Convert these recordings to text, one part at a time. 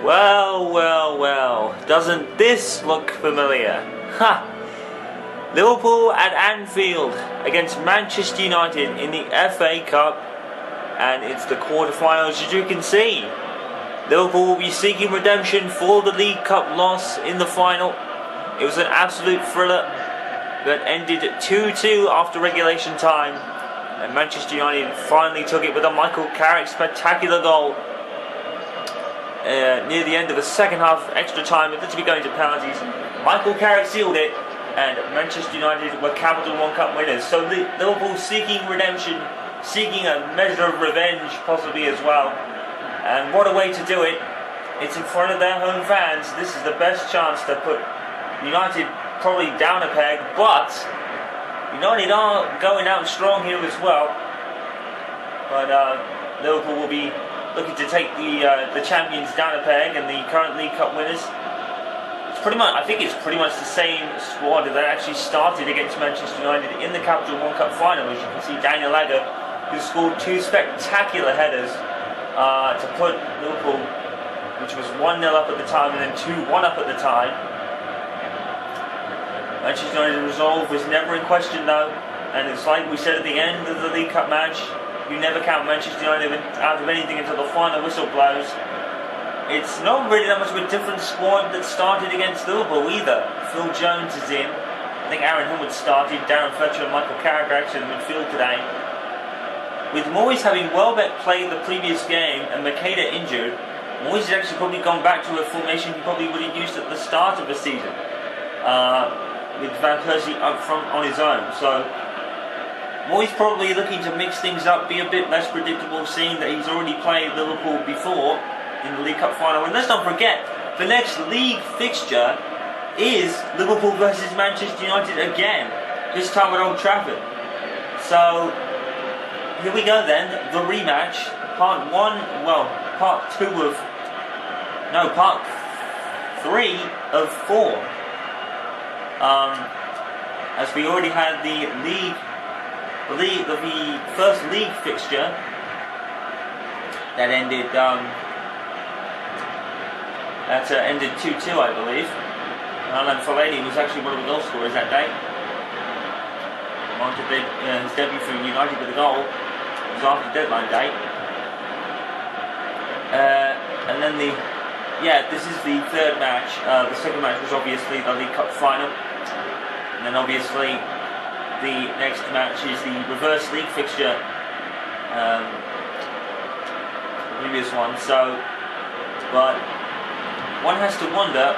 Well, well, well, doesn't this look familiar? Ha! Liverpool at Anfield against Manchester United in the FA Cup, and it's the quarterfinals, as you can see. Liverpool will be seeking redemption for the League Cup loss in the final. It was an absolute thriller that ended 2-2 after regulation time, and Manchester United finally took it with a Michael Carrick spectacular goal near the end of the second half, extra time, with it to be going to penalties. Michael Carrick sealed it, and Manchester United were Capital One Cup winners. So Liverpool seeking redemption, seeking a measure of revenge possibly as well. And what a way to do it. It's in front of their home fans. This is the best chance to put United probably down a peg, but United are going out strong here as well. But Liverpool will be looking to take the champions down a peg, and the current League Cup winners. I think it's pretty much the same squad that actually started against Manchester United in the Capital One Cup final. As you can see, Daniel Agger, who scored two spectacular headers to put Liverpool, which was 1-0 up at the time and then 2-1 up at the time. Manchester United's resolve was never in question though, and it's like we said at the end of the League Cup match, you never count Manchester United out of anything until the final whistle blows. It's not really that much of a different squad that started against Liverpool either. Phil Jones is in. I think Aaron Hill started. Darren Fletcher and Michael Carrick are actually in the midfield today. With Moyes having Welbeck played the previous game and Makeda injured, Moyes has actually probably gone back to a formation he probably would have used at the start of the season, with Van Persie up front on his own. So Moyes probably looking to mix things up, be a bit less predictable, seeing that he's already played Liverpool before in the League Cup final. And let's not forget, the next league fixture is Liverpool versus Manchester United again, this time at Old Trafford. So here we go then, the rematch, part 3 of 4. As we already had the first league fixture that ended ended 2-2, I believe. Alan Fellaini was actually one of the goal scorers that day. His debut for United with a goal was after deadline day. And then this is the third match. The second match was obviously the League Cup final. And then obviously the next match is the reverse league fixture, the previous one. But one has to wonder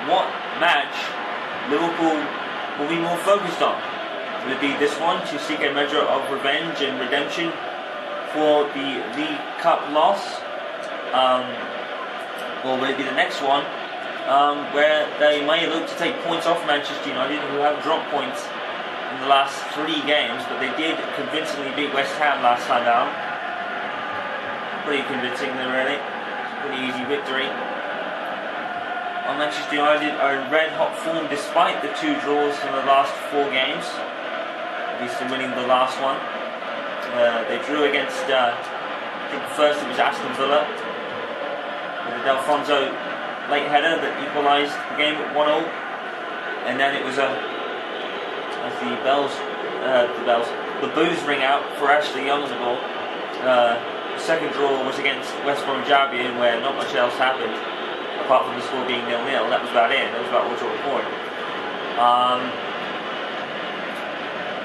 what match Liverpool will be more focused on. Will it be this one to seek a measure of revenge and redemption for the League Cup loss? Or will it be the next one where they may look to take points off Manchester United, who have dropped points in the last 3 games, but they did convincingly beat West Ham last time out. Pretty convincingly, really. Pretty easy victory. Manchester United are in red-hot form despite the 2 draws in the last 4 games. At least in winning the last one. They drew against, I think first it was Aston Villa, with a Delfonso late header that equalised the game at 1-0. And then it was as the boos ring out for Ashley Young on the ball. The second draw was against West Bromwich Albion, where not much else happened apart from the score being 0-0. That was about it. That was about what to report.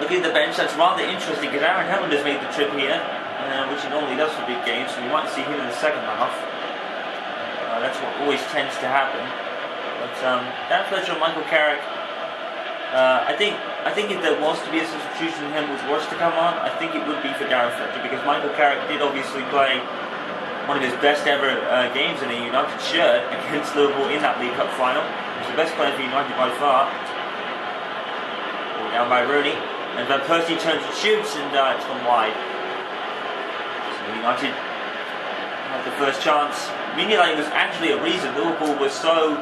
Looking at the bench, that's rather interesting because Aaron Hammond has made the trip here, which he normally does for big games, so we might see him in the second half. That's what always tends to happen. But Dan Fletcher and Michael Carrick, I think if there was to be a substitution in him with Royce to come on, I think it would be for Darren Fletcher, because Michael Carrick did obviously play one of his best ever games in a United shirt against Liverpool in that League Cup final. He's the best player for United by far. Down by Rooney, and Van Persie turns and shoots, and it's gone wide. So United had the first chance. Mignolet was actually a reason Liverpool was so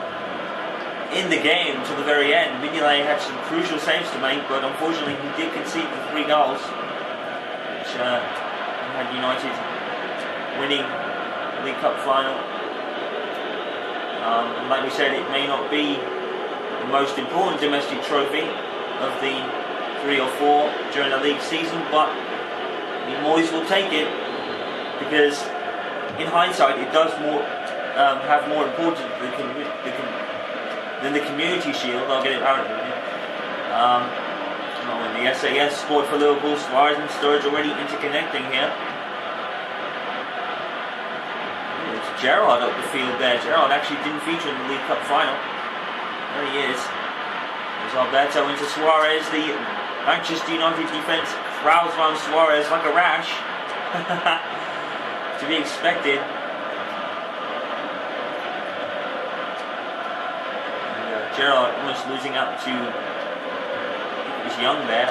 in the game to the very end. Mignolet had some crucial saves to make, but unfortunately he did concede the 3 goals, which had United winning League Cup final. And like we said, it may not be the most important domestic trophy of the 3 or 4 during the league season, but Moyes will take it because, in hindsight, it does have more importance than the Community Shield. I'll get it out of it. When the SAS scored for Liverpool, Suarez and Sturridge already interconnecting here. It's Gerrard up the field there. Gerrard actually didn't feature in the League Cup final. There he is. There's Alberto into Suarez. The Manchester United defence crowds around Suarez like a rash. To be expected. And, Gerrard almost losing out to, I think it was Young there.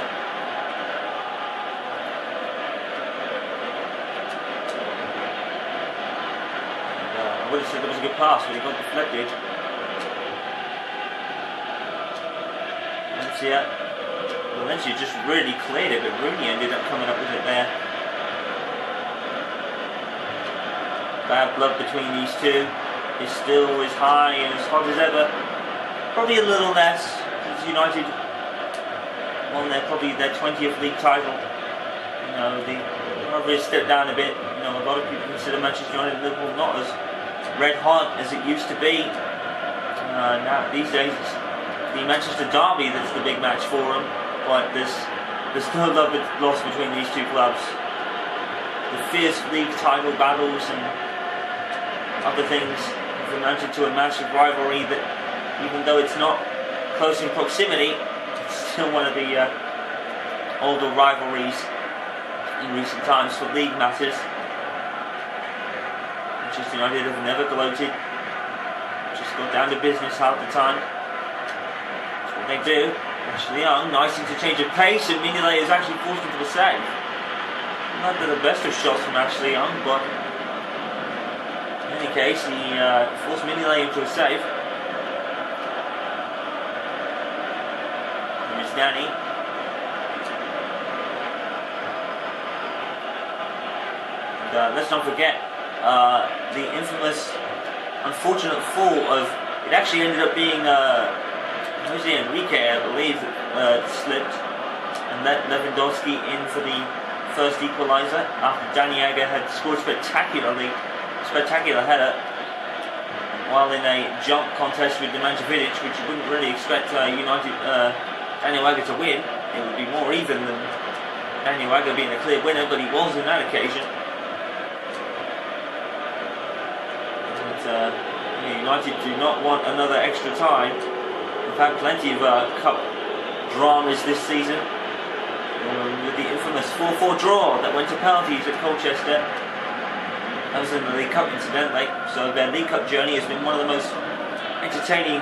And, I would have said that was a good pass, but it got deflected. Valencia just really cleared it, but Rooney ended up coming up with it there. Bad blood between these two is still as high and as hot as ever. Probably a little less, because United won probably their 20th league title. You know, the probably stepped down a bit. You know, a lot of people consider Manchester United and Liverpool not as red hot as it used to be. Now these days it's the Manchester derby that's the big match for them, but there's no love lost between these two clubs. The fierce league title battles and other things have amounted to a massive rivalry that, even though it's not close in proximity, it's still one of the older rivalries in recent times for league matters. Manchester United have never gloated, just got down to business half the time. They do. Ashley Young, nice interchange of pace, and Mignolet is actually forced into the save. Not the best of shots from Ashley Young, but in any case, he forced Mignolet into a save. Here's Danny. And let's not forget the infamous, unfortunate fall of. It actually ended up being. Jose Enrique, I believe, slipped and let Lewandowski in for the first equaliser after Daniega had scored a spectacular header while in a jump contest with Mančević, which you wouldn't really expect Daniega to win. It would be more even than Daniega being a clear winner, but he was in that occasion. And, United do not want another extra time. We've had plenty of cup dramas this season, with the infamous 4-4 draw that went to penalties at Colchester. That was in the League Cup, incidentally, so their League Cup journey has been one of the most entertaining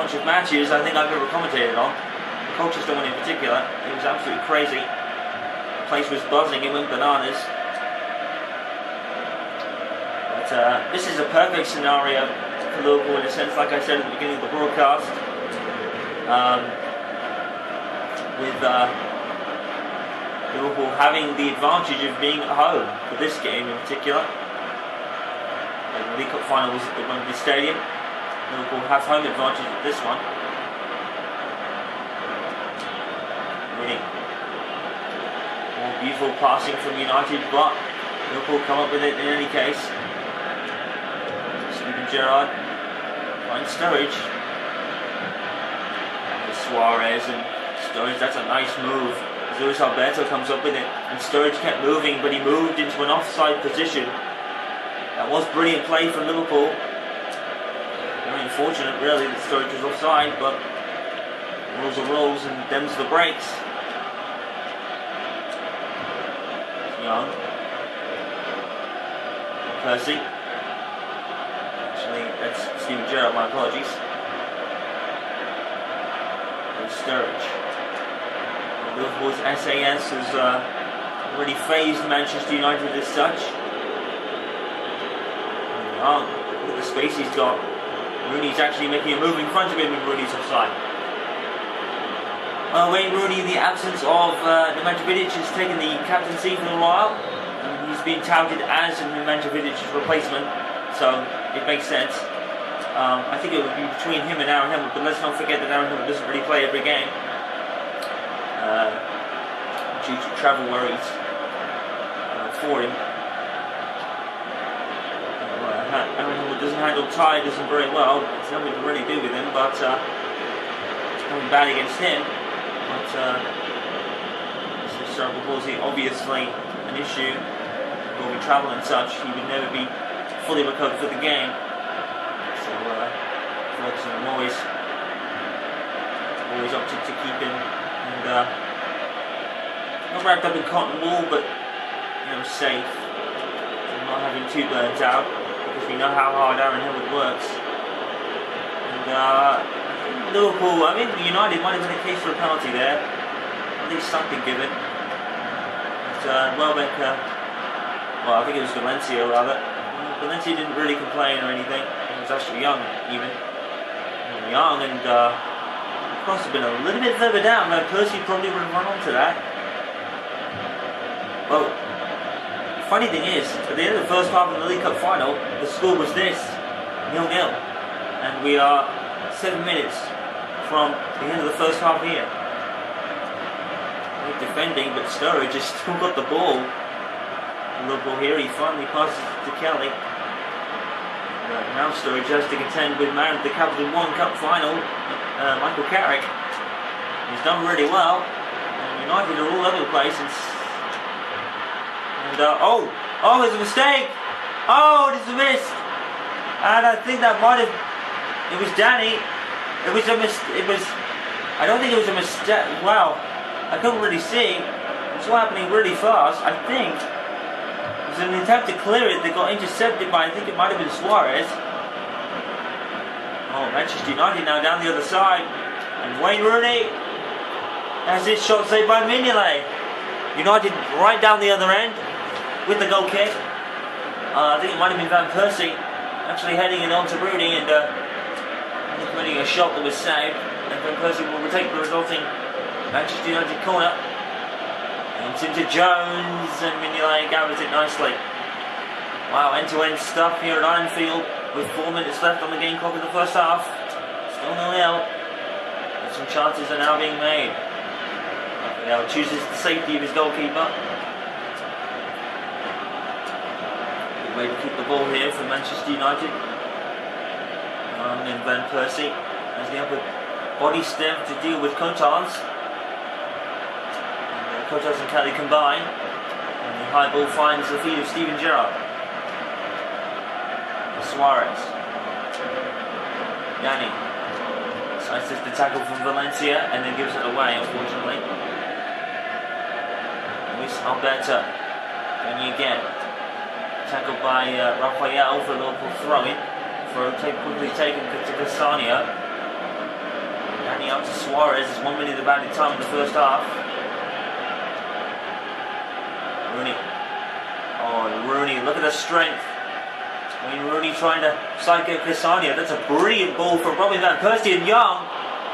bunch of matches I think I've ever commentated on. The Colchester one in particular, it was absolutely crazy. The place was buzzing, it went bananas. But this is a perfect scenario for Liverpool in a sense, like I said at the beginning of the broadcast. With Liverpool having the advantage of being at home for this game in particular. The League Cup final was at the Wembley Stadium. Liverpool have home advantage at this one. Really more beautiful passing from United, but Liverpool come up with it in any case. Steven Gerrard finds Sturridge. Suarez and Sturridge, that's a nice move. Luis Alberto comes up with it, and Sturridge kept moving, but he moved into an offside position. That was brilliant play from Liverpool. Very unfortunate, really, that Sturridge was offside, but rules are rules, and them's the breaks. Young. Percy. Actually, that's Steven Gerrard, my apologies. Sturridge. Liverpool's SAS has already phased Manchester United as such. Young, look at the space he's got. Rooney's actually making a move in front of him, and Rooney's offside. Wayne Rooney, in the absence of Mančević, has taken the captaincy for a while. And he's been touted as Mančević's replacement, so it makes sense. I think it would be between him and Aaron Hill, but let's not forget that Aaron Hill doesn't really play every game due to travel worries for him. Aaron Hill doesn't handle Tyson very well. It's nothing to really do with him, but it's coming bad against him. But cerebral palsy, obviously an issue. Will be travel and such. He would never be fully recovered for the game. So Ferguson and Moyes always opted to keep him and not wrapped up in cotton wool, but safe. So not having too burnt out, because we know how hard Aaron Hill works. And Liverpool, United might have been a case for a penalty there. At least something given. But Welbeck, I think it was Valencia rather. Valencia didn't really complain or anything. He was actually young, even. Young, and cross had been a little bit further down. Now Percy probably would have run onto that. Well, the funny thing is, at the end of the first half of the League Cup final, the score was this, 0-0. And we are 7 minutes from the end of the first half here. We're defending, but Sturridge just still got the ball. Liverpool here, he finally passes to Kelly. Now Sturridge has to contend with man of the Capital One Cup final, Michael Carrick. He's done really well. And United are all over the place. And there's a mistake. Oh, it is a miss. And I think that might have. It was Danny. It was a I don't think it was a mistake. Wow, I couldn't really see. It's all happening really fast. I think. It was an attempt to clear it that got intercepted by, I think it might have been Suarez. Oh, Manchester United now down the other side. And Wayne Rooney has his shot saved by Mignolet. United right down the other end with the goal kick. I think it might have been Van Persie actually heading it onto Rooney and committing a shot that was saved. And Van Persie will retake the resulting Manchester United corner. Into Jones, and Mignolet gathers it nicely. Wow, end-to-end stuff here at Anfield with 4 minutes left on the game clock in the first half. Still 0-0. And some chances are now being made. Now chooses the safety of his goalkeeper. Good way to keep the ball here for Manchester United. And Van Persie has the upper body strength to deal with Contans. Contans and Kelly combine, and the high ball finds the feet of Steven Gerrard. Suarez. Danny decides the tackle from Valencia and then gives it away, unfortunately. Luis Alberto. Danny again. Tackled by Rafael for a Liverpool throw-in. Quickly taken to Castagne. Danny up to Suarez. It's 1 minute of added time in the first half. Rooney. Oh, Rooney, look at the strength. Rooney trying to psycho Castagne. That's a brilliant ball from Robin Van Persie and Young.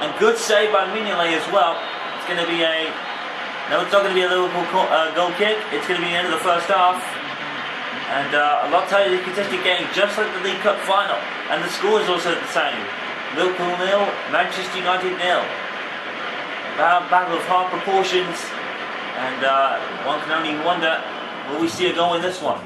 And good save by Mignolet as well. It's going to be no, it's not going to be a Liverpool goal kick. It's going to be the end of the first half. And a lot tightly contested game, just like the League Cup final. And the score is also the same. Liverpool 0, Manchester United 0. Battle of half proportions. And one can only wonder, will we see a goal in this one?